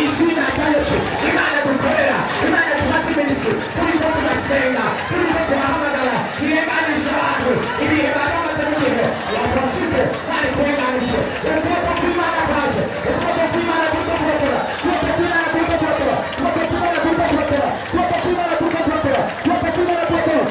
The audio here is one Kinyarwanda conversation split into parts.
izina rya Yesu Imana dukorera Imana tubatimiriza turiko turasenga turiko turahamagara irenganisha abantu ibihe bari bamaze mu gihe abaprofite bari kurenganisha ukuboko kw'Imana kwaje ukuboko kw'Imana kuriko kurakora ukuboko kw'Imana kuriko kurakora ukuboko kw'Imana kuriko kurakora ukuboko kw'Imana kuriko kurakora ukuboko kw'Imana kuriko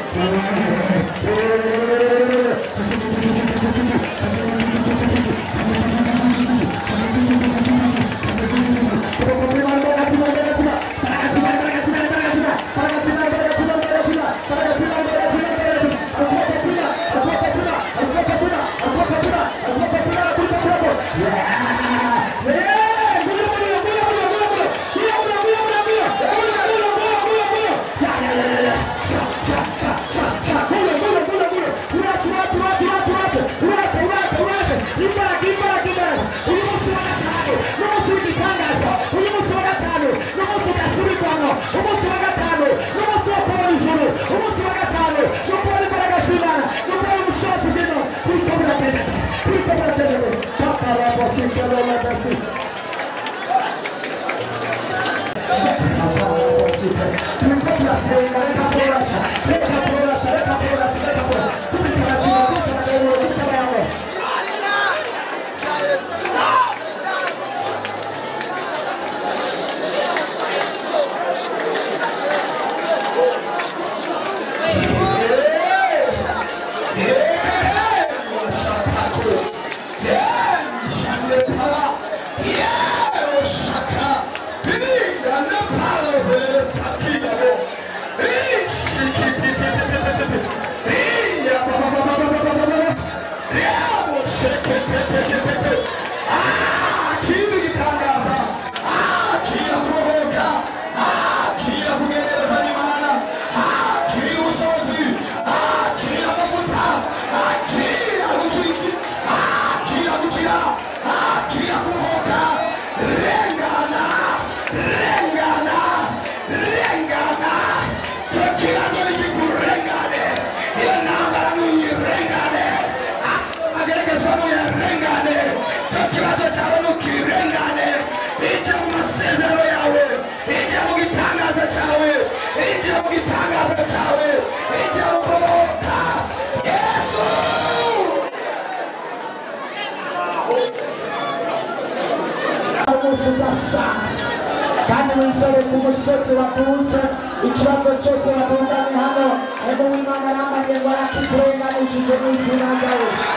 kandi wisore ku musozi watunze ikibazo cyose batunganye hano ariko w'Imana arambariye ngo arakikurenganishije mu izina rya Yesu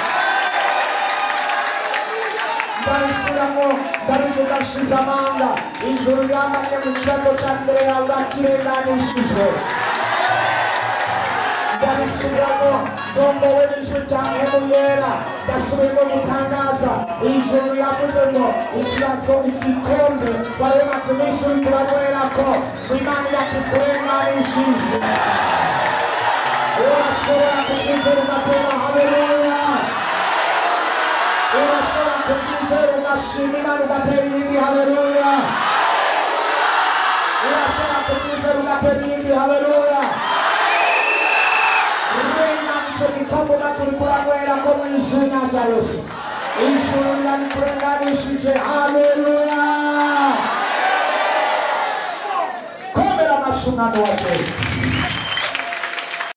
ndarisubiramo ndabivuga nshize amanga ijuru ryambariye mu kibazo cya mbere yawe urakirenganishijwe ndabisubiramo ndongowe n'ijwi rya Mpemu Yera ndasubiyemo gutangaza ijuru yavuze ngo ikibazo igikombe wari umaze iminsi uriko uraberako Imana irakikurenganishije urashobora kubyizera ugatera haleluya urashobora kubyizera ugashima Imana ugatera iyindi haleluya urashobora kubyizera ugatera iyindi haleluya icyo gikombe maze uri kuraberako mu izina rya Yesu ijuru ririkurenganishije haleluya komera amashyi umwami wa Yesu